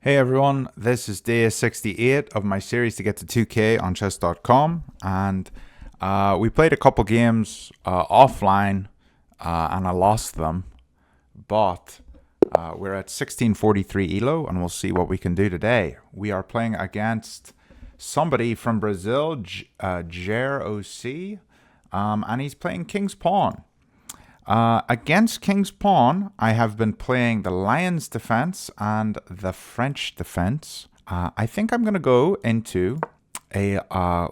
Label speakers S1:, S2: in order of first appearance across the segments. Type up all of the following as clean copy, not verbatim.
S1: Hey everyone, this is day 68 of my series to get to 2K on chess.com, and we played a couple games offline and I lost them, but we're at 1643 ELO and we'll see what we can do today. We are playing against somebody from Brazil, Jer OC, and he's playing King's Pawn. Against King's Pawn, I have been playing the Lion's Defense and the French Defense. I think I'm going to go into a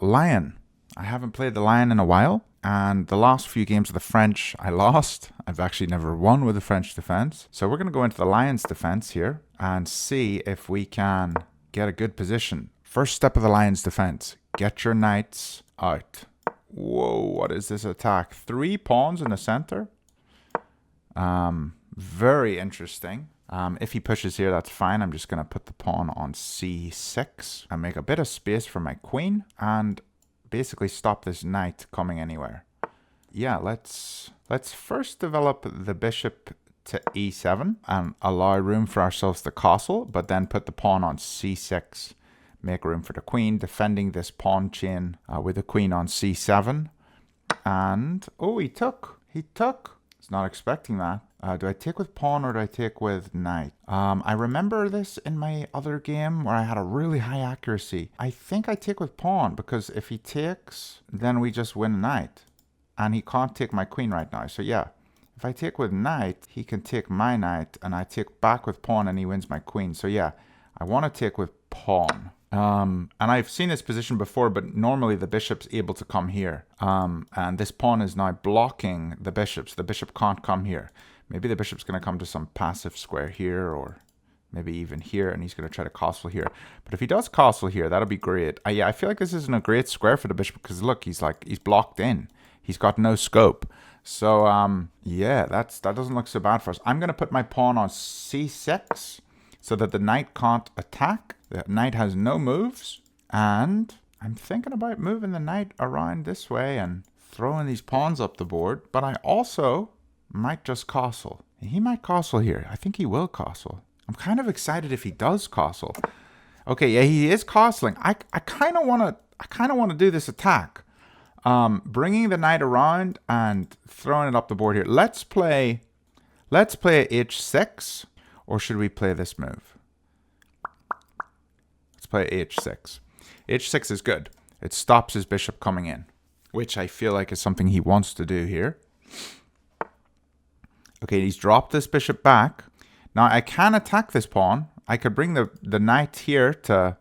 S1: Lion. I haven't played the Lion in a while, and the last few games of the French I lost. I've actually never won with the French Defense. So we're going to go into the Lion's Defense here and see if we can get a good position. First step of the Lion's Defense, get your knights out. Whoa, what is this attack? 3 pawns in the center? Very interesting. If he pushes here, that's fine. I'm just going to put the pawn on c6 and make a bit of space for my queen and basically stop this knight coming anywhere. Yeah, let's first develop the bishop to e7 and allow room for ourselves to castle, but then put the pawn on c6. Make room for the queen, defending this pawn chain with the queen on c7. And, oh, he took. Not expecting that. Do I take with pawn or do I take with knight? I remember this in my other game where I had a really high accuracy. I think I take with pawn because if he takes, then we just win a knight. And he can't take my queen right now. So yeah, if I take with knight, he can take my knight and I take back with pawn and he wins my queen. So yeah, I want to take with pawn. And I've seen this position before, but normally the bishop's able to come here. And this pawn is now blocking the bishop, so the bishop can't come here. Maybe the bishop's going to come to some passive square here, or maybe even here, and he's going to try to castle here. But if he does castle here, that'll be great. Yeah, I feel like this isn't a great square for the bishop, because look, he's blocked in. He's got no scope. So, yeah, that doesn't look so bad for us. I'm going to put my pawn on c6 so that the knight can't attack. The knight has no moves, and I'm thinking about moving the knight around this way and throwing these pawns up the board, but I also might just castle. He might castle here. I think he will castle. I'm kind of excited if he does castle. Okay, yeah, he is castling. I kind of want to do this attack. Bringing the knight around and throwing it up the board here. Let's play h6, or should we play this move? Play h6. h6 is good. It stops his bishop coming in, which I feel like is something he wants to do here. Okay, he's dropped this bishop back. Now I can attack this pawn. I could bring the knight here to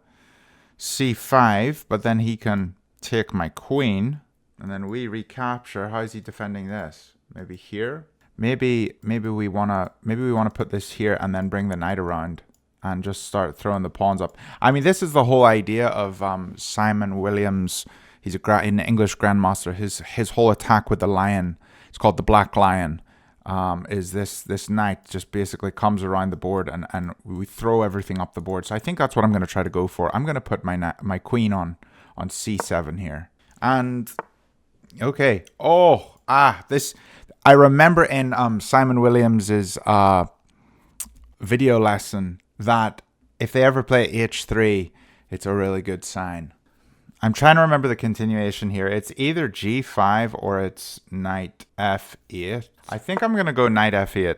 S1: c5, but then he can take my queen, and then we recapture. How is he defending this? Maybe here? Maybe we wanna put this here and then bring the knight around and just start throwing the pawns up. I mean, this is the whole idea of Simon Williams. He's an English grandmaster. His whole attack with the lion, it's called the Black Lion, is this knight just basically comes around the board and we throw everything up the board. So I think that's what I'm going to try to go for. I'm going to put my queen on c7 here. And okay, this I remember in Simon Williams's video lesson that if they ever play h3, it's a really good sign. I'm trying to remember the continuation here. It's either g5 or it's knight f8. I think I'm going to go knight f8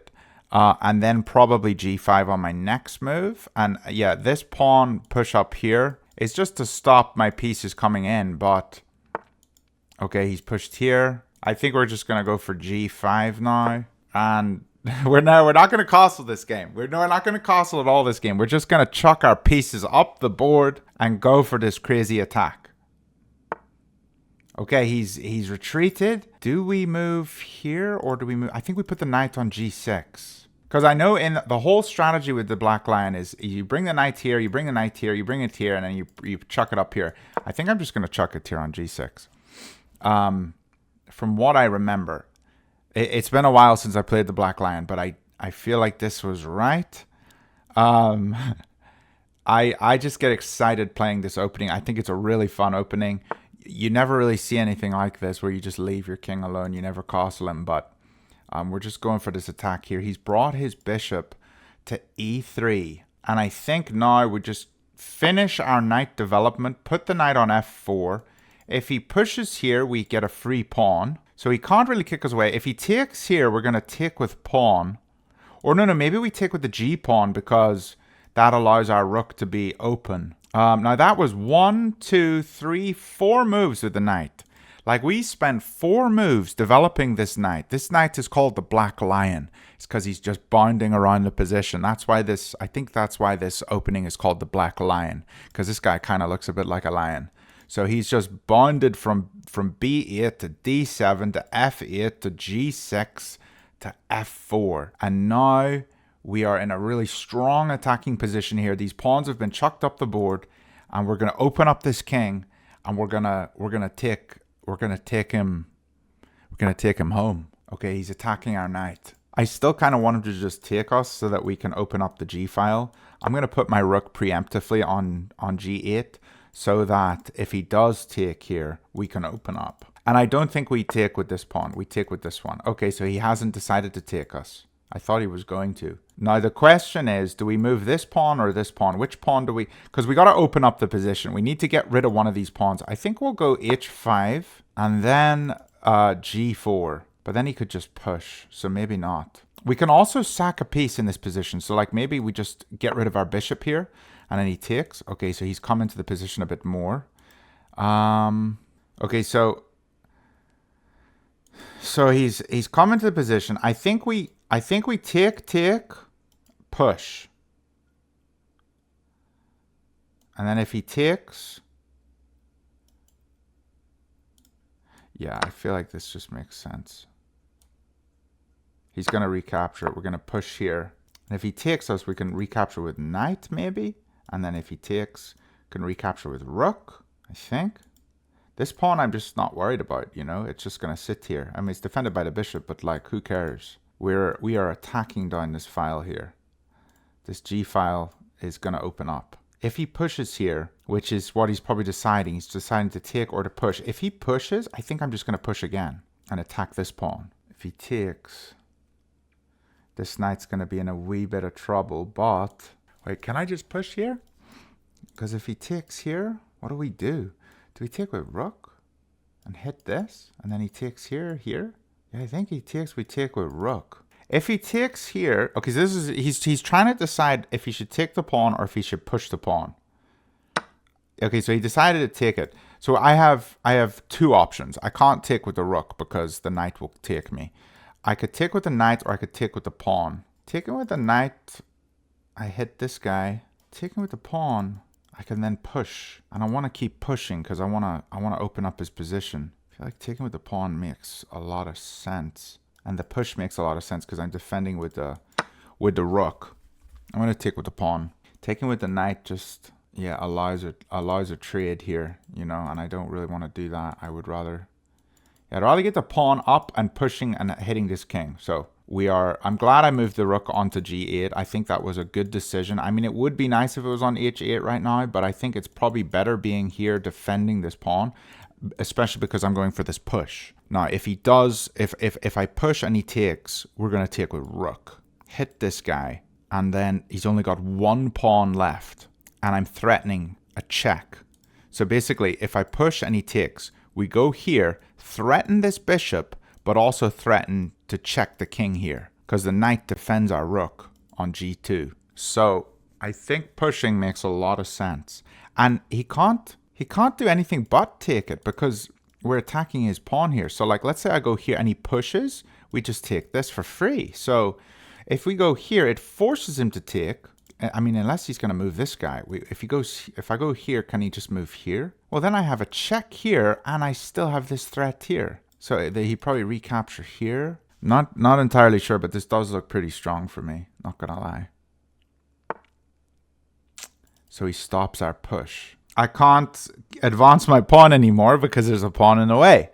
S1: and then probably g5 on my next move. And yeah, this pawn push up here is just to stop my pieces coming in. But okay, he's pushed here. I think we're just going to go for g5 now. And we're not going to castle this game. We're not going to castle at all this game. We're just going to chuck our pieces up the board and go for this crazy attack. Okay, he's retreated. Do we move here or do we move? I think we put the knight on g6. Because I know in the whole strategy with the Black Lion is you bring the knight here, you bring the knight here, you bring it here, and then you chuck it up here. I think I'm just going to chuck it here on g6. From what I remember. It's been a while since I played the Black Lion, but I feel like this was right. I just get excited playing this opening. I think it's a really fun opening. You never really see anything like this where you just leave your king alone. You never castle him, but we're just going for this attack here. He's brought his bishop to e3. And I think now we just finish our knight development, put the knight on f4. If he pushes here, we get a free pawn. So he can't really kick us away. If he takes here, we're going to take with pawn. Or no, maybe we take with the g pawn because that allows our rook to be open. Now that was 1, 2, 3, 4 moves with the knight. Like, we spent 4 moves developing this knight. This knight is called the Black Lion. It's because he's just bounding around the position. That's why this, I think that's why this opening is called the Black Lion. Because this guy kind of looks a bit like a lion. So he's just bounded from b8 to d7 to f8 to g6 to f4. And now we are in a really strong attacking position here. These pawns have been chucked up the board, and we're going to open up this king, and we're going to take him home. Okay, he's attacking our knight. I still kind of want him to just take us so that we can open up the g file. I'm going to put my rook preemptively on g8 so that if he does take here, we can open up. And I don't think we take with this pawn. We take with this one. Okay, so he hasn't decided to take us. I thought he was going to. Now the question is, do we move this pawn or this pawn? Which pawn do we... Because we got to open up the position. We need to get rid of one of these pawns. I think we'll go h5 and then g4. But then he could just push, so maybe not. We can also sack a piece in this position. So like maybe we just get rid of our bishop here and then he takes. Okay, so he's come into the position a bit more. Okay, so he's come into the position. I think we take, push. And then if he takes, yeah, I feel like this just makes sense. He's going to recapture it. We're going to push here. And if he takes us, we can recapture with knight maybe. And then if he takes, can recapture with rook, I think. This pawn I'm just not worried about, you know. It's just going to sit here. I mean, it's defended by the bishop, but like, who cares? We are attacking down this file here. This g file is going to open up. If he pushes here, which is what he's probably deciding, he's deciding to take or to push. If he pushes, I think I'm just going to push again and attack this pawn. If he takes, this knight's going to be in a wee bit of trouble, but... Wait, can I just push here? Because if he takes here, what do we do? Do we take with rook and hit this? And then he takes here? Yeah, I think he takes, we take with rook. If he takes here, okay, so this is, he's trying to decide if he should take the pawn or if he should push the pawn. Okay, so he decided to take it. So I have 2 options. I can't take with the rook because the knight will take me. I could take with the knight or I could take with the pawn. Taking with the knight, I hit this guy. Taking with the pawn, I can then push. And I want to keep pushing because I want to open up his position. I feel like taking with the pawn makes a lot of sense. And the push makes a lot of sense because I'm defending with the rook. I'm going to take with the pawn. Taking with the knight just, yeah, allows a trade here, you know, and I don't really want to do that. I'd rather get the pawn up and pushing and hitting this king. So I'm glad I moved the rook onto g8. I think that was a good decision. I mean, it would be nice if it was on h8 right now, but I think it's probably better being here defending this pawn, especially because I'm going for this push. Now, if he does, if I push and he takes, we're going to take with rook. Hit this guy, and then he's only got 1 pawn left, and I'm threatening a check. So basically, if I push and he takes, we go here, threaten this bishop, but also threaten to check the king here, because the knight defends our rook on g2. So I think pushing makes a lot of sense. And he can't do anything but take it because we're attacking his pawn here. So like, let's say I go here and he pushes, we just take this for free. So if we go here, it forces him to take. I mean, unless he's going to move this guy. If I go here, can he just move here? Well, then I have a check here and I still have this threat here. So he probably recapture here. Not entirely sure, but this does look pretty strong for me. Not going to lie. So he stops our push. I can't advance my pawn anymore because there's a pawn in the way.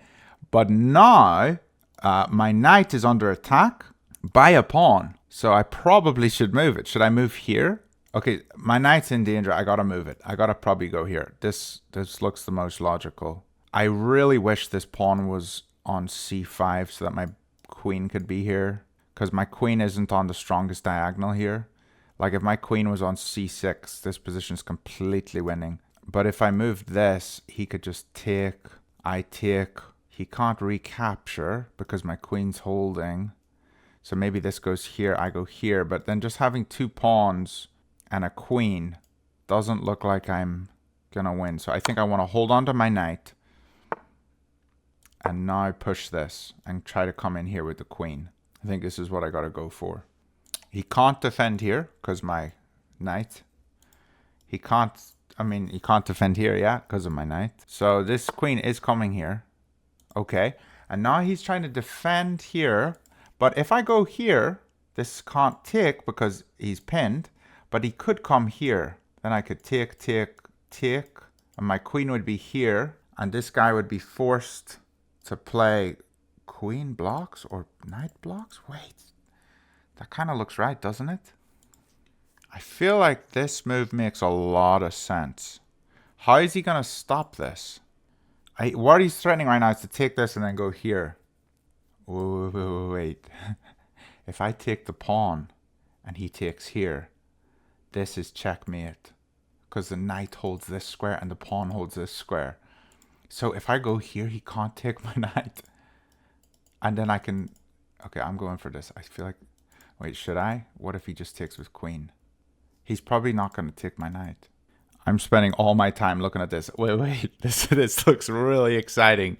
S1: But now my knight is under attack by a pawn. So I probably should move it. Should I move here? Okay, my knight's in danger. I gotta move it. I gotta probably go here. This looks the most logical. I really wish this pawn was on c5 so that my queen could be here. Because my queen isn't on the strongest diagonal here. Like if my queen was on c6, this position's completely winning. But if I moved this, he could just take, I take. He can't recapture because my queen's holding. So maybe this goes here, I go here. But then just having 2 pawns and a queen doesn't look like I'm gonna win. So I think I want to hold on to my knight and now push this and try to come in here with the queen. I think this is what I gotta go for. He can't defend here because my knight. He can't, I mean, he can't defend here, yeah, because of my knight. So this queen is coming here. Okay. And now he's trying to defend here. But if I go here, this can't take because he's pinned. But he could come here. Then I could take, take, take. And my queen would be here. And this guy would be forced to play queen blocks or knight blocks. Wait. That kind of looks right, doesn't it? I feel like this move makes a lot of sense. How is he going to stop this? What he's threatening right now is to take this and then go here. Wait. If I take the pawn and he takes here, this is checkmate. Because the knight holds this square and the pawn holds this square. So if I go here, he can't take my knight. And then I can... Okay, I'm going for this. I feel like... Wait, should I? What if he just takes with queen? He's probably not going to take my knight. I'm spending all my time looking at this. Wait. This looks really exciting.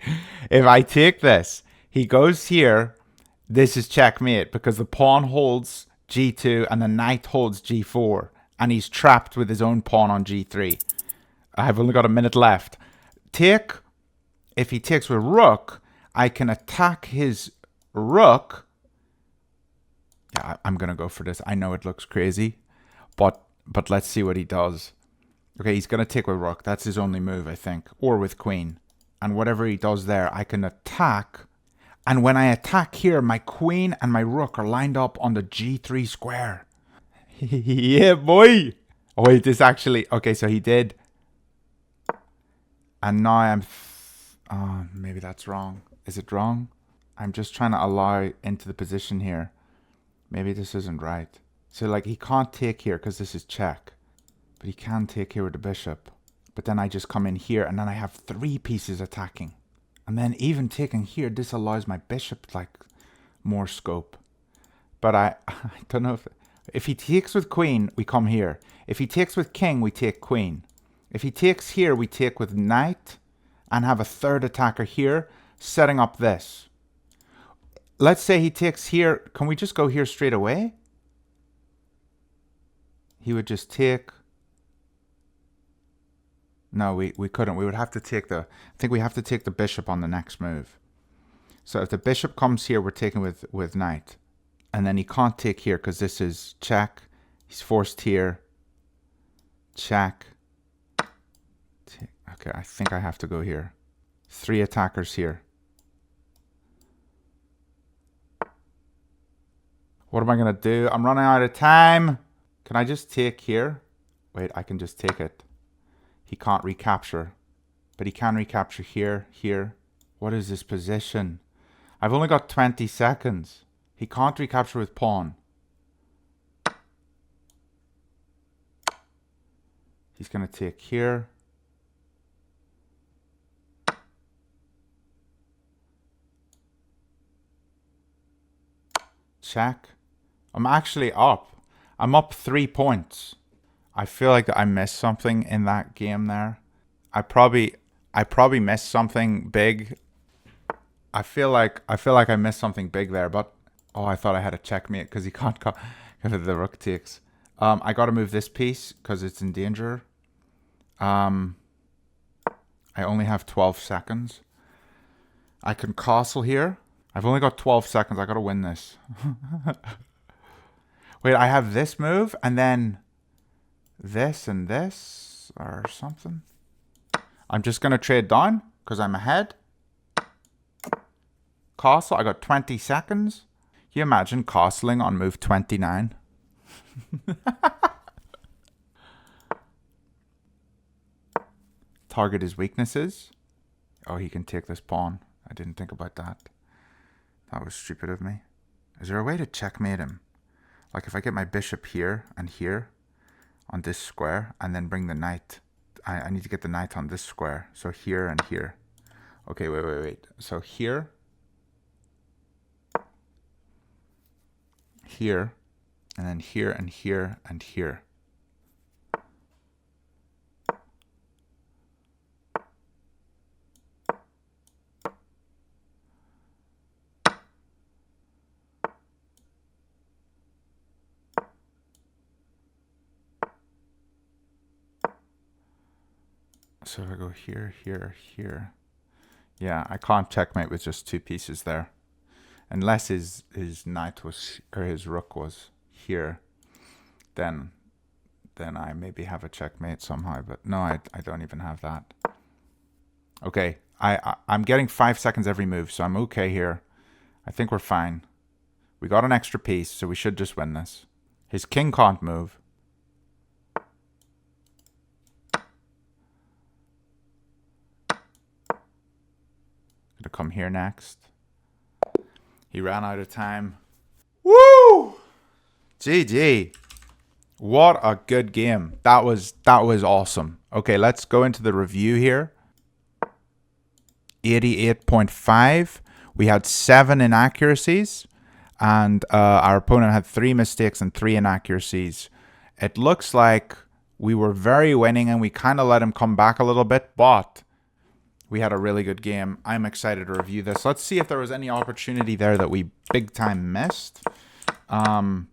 S1: If I take this, he goes here. This is checkmate because the pawn holds g2 and the knight holds g4. And he's trapped with his own pawn on g3. I've only got a minute left. Take. If he takes with rook, I can attack his rook. Yeah, I'm going to go for this. I know it looks crazy. But let's see what he does. Okay, he's going to take with rook. That's his only move, I think. Or with queen. And whatever he does there, I can attack. And when I attack here, my queen and my rook are lined up on the g3 square. Yeah, boy. Oh, wait, this actually... Okay, so he did. And now I'm... Oh, maybe that's wrong. Is it wrong? I'm just trying to allow into the position here. Maybe this isn't right. So, like, he can't take here because this is check. But he can take here with the bishop. But then I just come in here and then I have 3 pieces attacking. And then even taking here, this allows my bishop, like, more scope. But I don't know if he takes with queen, we come here. If he takes with king, we take queen. If he takes here, we take with knight and have a 3rd attacker here, setting up this. Let's say he takes here. Can we just go here straight away? He would just take. No, we couldn't. We would have to take the... I think we have to take the bishop on the next move. So if the bishop comes here, we're taking with knight. And then he can't take here because this is check. He's forced here. Check. Okay, I think I have to go here. 3 attackers here. What am I going to do? I'm running out of time. Can I just take here? Wait, I can just take it. He can't recapture. But he can recapture here, here. What is this position? I've only got 20 seconds. He can't recapture with pawn. He's going to take here. Check. I'm actually up. I'm up 3 points. I feel like I missed something in that game there. I probably missed something big. I feel like I missed something big there, but oh, I thought I had a checkmate because he can't go because the rook takes. I got to move this piece because it's in danger. I only have 12 seconds. I can castle here. I've only got 12 seconds. I got to win this. Wait, I have this move and then this and this or something. I'm just going to trade down because I'm ahead. Castle. I got 20 seconds. Can you imagine castling on move 29? Target his weaknesses. Oh, he can take this pawn. I didn't think about that. That was stupid of me. Is there a way to checkmate him? Like if I get my bishop here and here on this square and then bring the knight. I need to get the knight on this square. So here and here. Okay, wait. So here. Here. And then here and here and here. So if I go here, here, here. Yeah, I can't checkmate with just two pieces there. Unless his knight was, or his rook was here, then I maybe have a checkmate somehow. But no, I don't even have that. Okay, I'm getting 5 seconds every move, so I'm okay here. I think we're fine. We got an extra piece, so we should just win this. His king can't move. Gonna come here next. He ran out of time. Woo! GG. What a good game. That was awesome. Okay, let's go into the review here. 88.5. We had 7 inaccuracies, and our opponent had 3 mistakes and 3 inaccuracies. It looks like we were very winning, and we kind of let him come back a little bit, but we had a really good game. I'm excited to review this. Let's see if there was any opportunity there that we big time missed. Okay,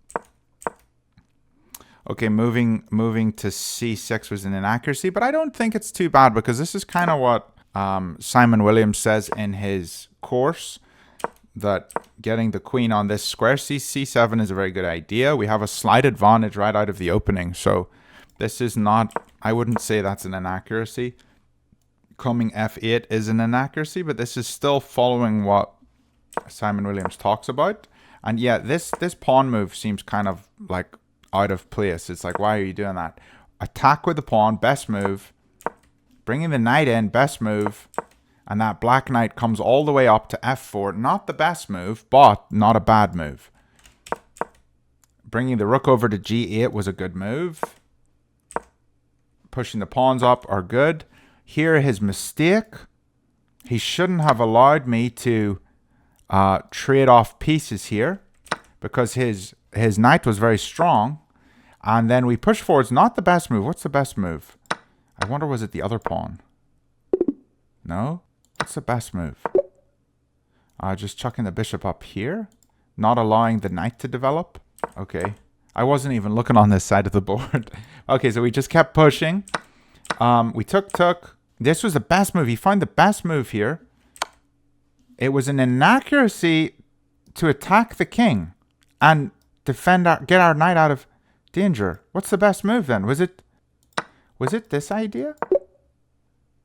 S1: moving to c6 was an inaccuracy, but I don't think it's too bad because this is kind of what Simon Williams says in his course, that getting the queen on this square c7 is a very good idea. We have a slight advantage right out of the opening, so this is not, I wouldn't say that's an inaccuracy. Coming f8 is an inaccuracy, but this is still following what Simon Williams talks about. And yeah, this pawn move seems kind of like out of place. It's like, why are you doing that? Attack with the pawn, best move. Bringing the knight in, best move. And that black knight comes all the way up to f4. Not the best move, but not a bad move. Bringing the rook over to g8 was a good move. Pushing the pawns up are good. Here, his mistake. He shouldn't have allowed me to trade off pieces here, because his knight was very strong. And then we push forwards. Not the best move. What's the best move? I wonder, was it the other pawn? No? What's the best move? Just chucking the bishop up here. Not allowing the knight to develop. Okay. I wasn't even looking on this side of the board. Okay, so we just kept pushing. We took. This was the best move. He found the best move here. It was an inaccuracy to attack the king and defend get our knight out of danger. What's the best move then? Was it this idea?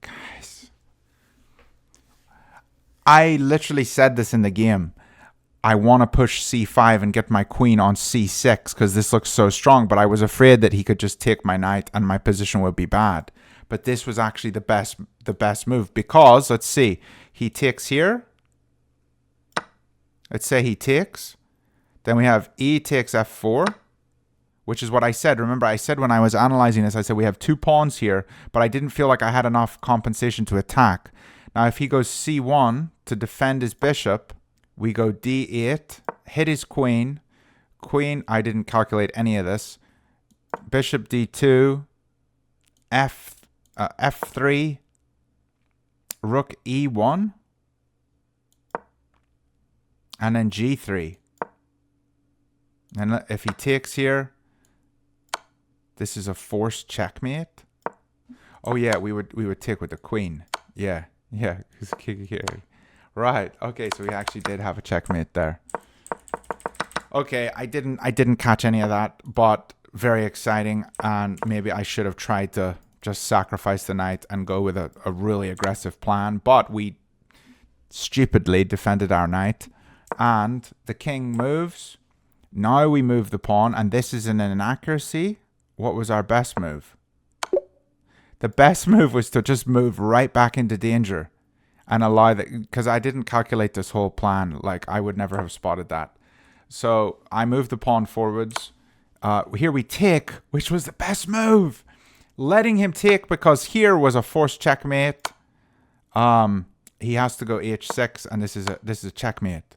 S1: Guys, I literally said this in the game. I want to push c5 and get my queen on c6 because this looks so strong, but I was afraid that he could just take my knight and my position would be bad. But this was actually the best move, because let's see, he takes here. Let's say he takes. Then we have e takes f4, which is what I said. Remember, I said when I was analyzing this, I said we have 2 pawns here, but I didn't feel like I had enough compensation to attack. Now, if he goes c1 to defend his bishop, we go d8, hit his queen. Queen, I didn't calculate any of this. Bishop d2, f3, rook e1, and then g3. And if he takes here, this is a forced checkmate. Oh yeah, we would take with the queen. Yeah. Right. Okay, so we actually did have a checkmate there. Okay, I didn't catch any of that, but very exciting, and maybe I should have tried to just sacrifice the knight and go with a really aggressive plan, but we stupidly defended our knight, and the king moves. Now we move the pawn, and this is an inaccuracy. What was our best move? The best move was to just move right back into danger and allow that, because I didn't calculate this whole plan. Like, I would never have spotted that. So I moved the pawn forwards. Here we take, which was the best move. Letting him take, because here was a forced checkmate. He has to go h6, and this is a checkmate.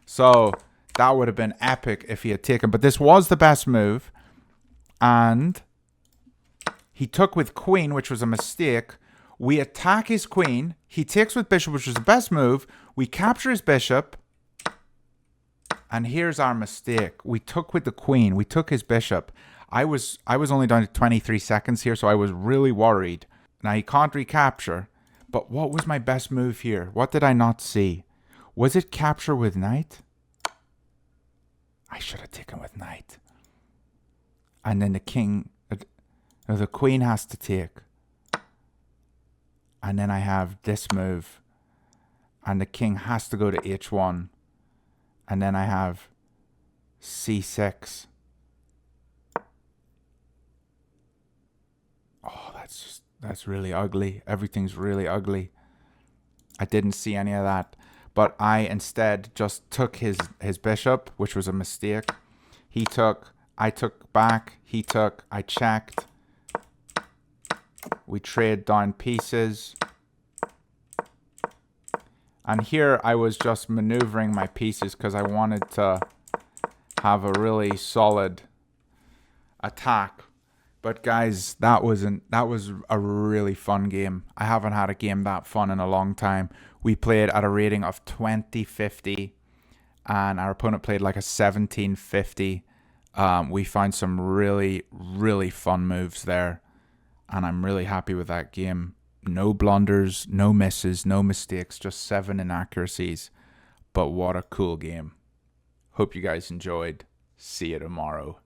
S1: So that would have been epic if he had taken. But this was the best move. And he took with queen, which was a mistake. We attack his queen. He takes with bishop, which was the best move. We capture his bishop. And here's our mistake. We took with the queen. We took his bishop. I was only down to 23 seconds here, so I was really worried. Now he can't recapture. But what was my best move here? What did I not see? Was it capture with knight? I should have taken with knight. And then the king, no, the queen has to take. And then I have this move. And the king has to go to h1. And then I have c6. Oh, that's really ugly. Everything's really ugly. I didn't see any of that. But I instead just took his bishop, which was a mistake. He took, I took back, he took, I checked. We trade down pieces. And here I was just maneuvering my pieces because I wanted to have a really solid attack. But guys, that was a really fun game. I haven't had a game that fun in a long time. We played at a rating of 2050 and our opponent played like a 1750. We found some really, really fun moves there. And I'm really happy with that game. No blunders, no misses, no mistakes, just 7 inaccuracies. But what a cool game. Hope you guys enjoyed. See you tomorrow.